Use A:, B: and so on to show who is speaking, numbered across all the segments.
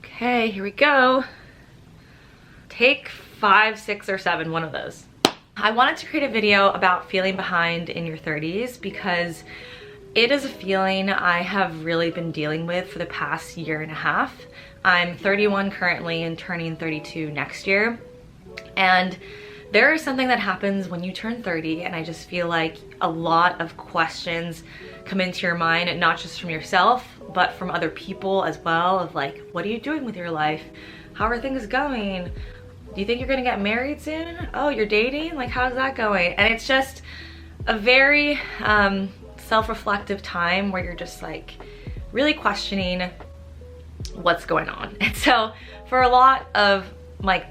A: Okay, here we go. Take 5, 6, or 7, one of those. I wanted to create a video about feeling behind in your 30s because it is a feeling I have really been dealing with for the past year and a half. I'm 31 currently and turning 32 next year. And there is something that happens when you turn 30, and I just feel like a lot of questions come into your mind, and not just from yourself, but from other people as well, of like, what are you doing with your life? How are things going? Do you think you're gonna get married soon? Oh, you're dating? Like, how's that going? And it's just a very self-reflective time where you're just like really questioning what's going on. And so for a lot of like,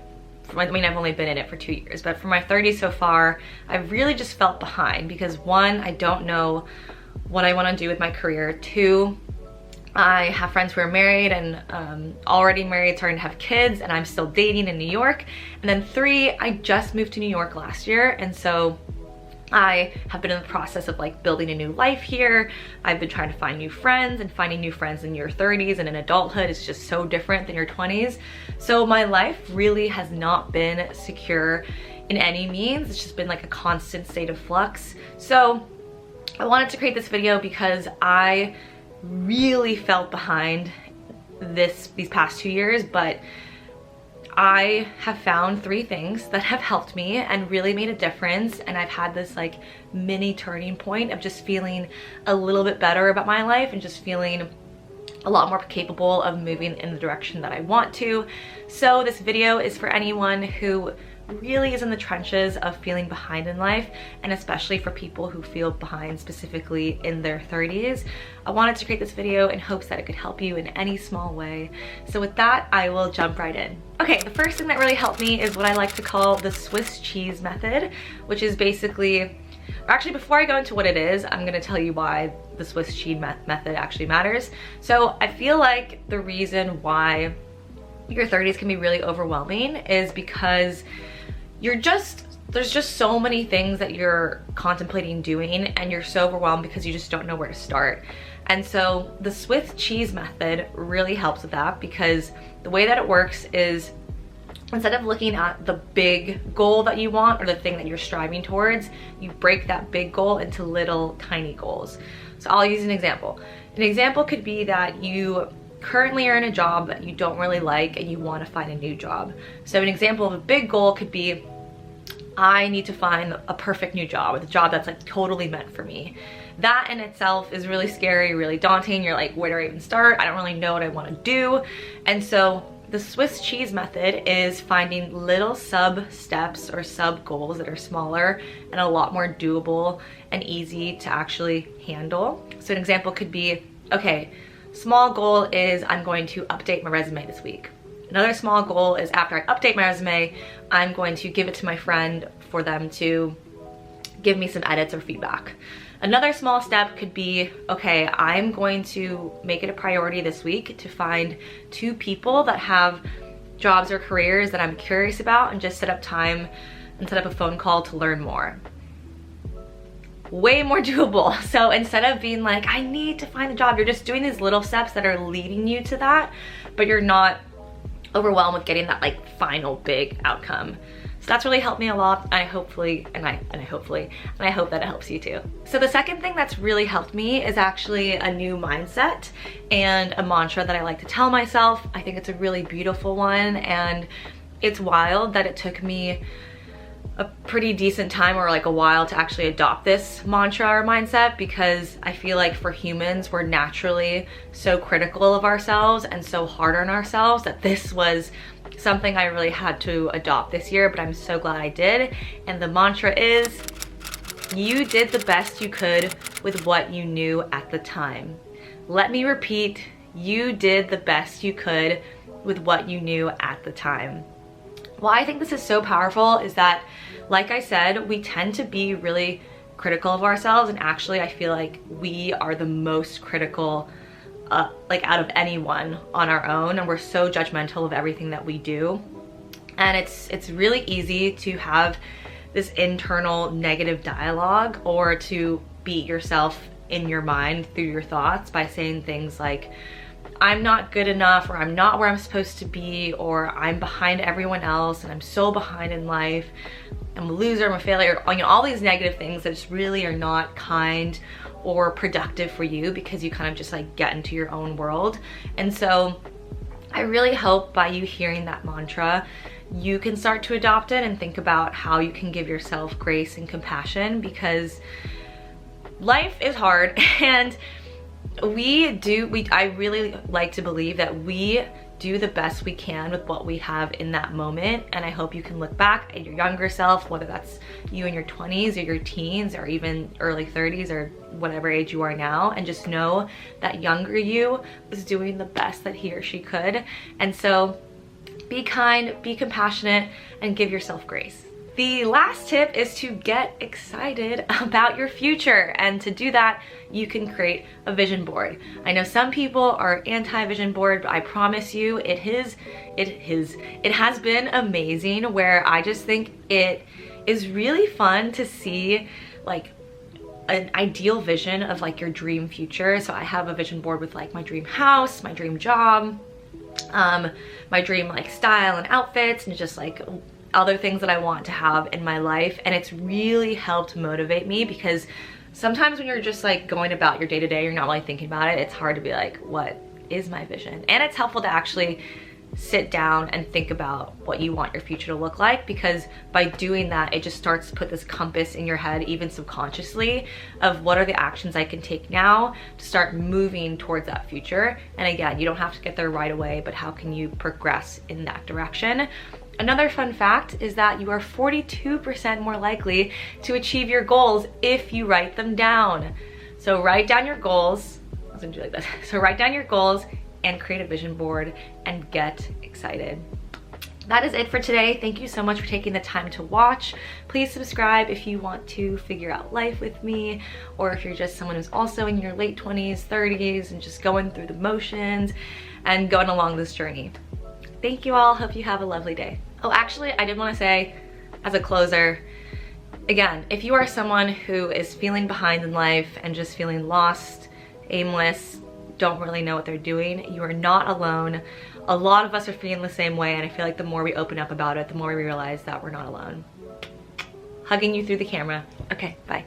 A: I mean, I've only been in it for 2 years, but for my 30s so far, I've really just felt behind because 1, I don't know what I want to do with my career. 2, I have friends who are married and already married, starting to have kids, and I'm still dating in New York. And then 3, I just moved to New York last year, and so I have been in the process of like building a new life here. I've been trying to find new friends, and finding new friends in your 30s and in adulthood is just so different than your 20s. So my life really has not been secure in any means. It's just been like a constant state of flux. So I wanted to create this video because I really felt behind these past 2 years, but I have found 3 things that have helped me and really made a difference, and I've had this like mini turning point of just feeling a little bit better about my life and just feeling a lot more capable of moving in the direction that I want to. So this video is for anyone who really is in the trenches of feeling behind in life, and especially for people who feel behind specifically in their 30s. I wanted to create this video in hopes that it could help you in any small way. So with that, I will jump right in. Okay, the first thing that really helped me is what I like to call the Swiss cheese method, which is basically, actually before I go into what it is, I'm gonna tell you why the Swiss cheese method actually matters. So I feel like the reason why your 30s can be really overwhelming is because there's just so many things that you're contemplating doing, and you're so overwhelmed because you just don't know where to start. And so the Swiss cheese method really helps with that, because the way that it works is, instead of looking at the big goal that you want or the thing that you're striving towards, you break that big goal into little tiny goals. So I'll use an example. An example could be that you currently are in a job that you don't really like and you want to find a new job. So an example of a big goal could be, I need to find a perfect new job, or the job that's like totally meant for me. That in itself is really scary, really daunting. You're like, where do I even start? I don't really know what I want to do. And so the Swiss cheese method is finding little sub steps or sub goals that are smaller and a lot more doable and easy to actually handle. So an example could be, okay, small goal is I'm going to update my resume this week. Another small goal is, after I update my resume, I'm going to give it to my friend for them to give me some edits or feedback. Another small step could be, okay, I'm going to make it a priority this week to find 2 people that have jobs or careers that I'm curious about, and just set up time and set up a phone call to learn more. Way more doable. So instead of being like, I need to find a job, you're just doing these little steps that are leading you to that, but you're not overwhelmed with getting that like final big outcome. So that's really helped me a lot, and I hope that it helps you too. So the second thing that's really helped me is actually a new mindset and a mantra that I like to tell myself. I think it's a really beautiful one, and it's wild that it took me a pretty decent time, or like a while, to actually adopt this mantra or mindset, because I feel like for humans, we're naturally so critical of ourselves and so hard on ourselves, that this was something I really had to adopt this year, but I'm so glad I did. And the mantra is, you did the best you could with what you knew at the time. Let me repeat, you did the best you could with what you knew at the time. Why I think this is so powerful is that, like I said, we tend to be really critical of ourselves, and actually I feel like we are the most critical like out of anyone on our own, and we're so judgmental of everything that we do. And it's really easy to have this internal negative dialogue, or to beat yourself in your mind through your thoughts by saying things like, I'm not good enough, or I'm not where I'm supposed to be, or I'm behind everyone else and I'm so behind in life, I'm a loser, I'm a failure, you know, all these negative things that just really are not kind or productive for you, because you kind of just like get into your own world. And so I really hope by you hearing that mantra, you can start to adopt it and think about how you can give yourself grace and compassion, because life is hard. And I really like to believe that we do the best we can with what we have in that moment. And I hope you can look back at your younger self, whether that's you in your 20s or your teens or even early 30s or whatever age you are now, and just know that younger you was doing the best that he or she could. And so be kind, be compassionate, and give yourself grace. The last tip is to get excited about your future, and to do that, you can create a vision board. I know some people are anti-vision board, but I promise you it has been amazing, where I just think it is really fun to see like an ideal vision of like your dream future. So I have a vision board with like my dream house, my dream job, my dream like style and outfits, and just like other things that I want to have in my life. And it's really helped motivate me, because sometimes when you're just like going about your day-to-day, you're not really thinking about it, it's hard to be like, what is my vision? And it's helpful to actually sit down and think about what you want your future to look like, because by doing that, it just starts to put this compass in your head, even subconsciously, of what are the actions I can take now to start moving towards that future. And again, you don't have to get there right away, but how can you progress in that direction? Another fun fact is that you are 42% more likely to achieve your goals if you write them down. So write down your goals. I was gonna do like this. So write down your goals and create a vision board and get excited. That is it for today. Thank you so much for taking the time to watch. Please subscribe if you want to figure out life with me, or if you're just someone who's also in your late 20s, 30s, and just going through the motions and going along this journey. Thank you all. Hope you have a lovely day. Oh, actually, I did want to say as a closer, again, if you are someone who is feeling behind in life and just feeling lost, aimless, don't really know what they're doing, you are not alone. A lot of us are feeling the same way, and I feel like the more we open up about it, the more we realize that we're not alone. Hugging you through the camera. Okay, bye.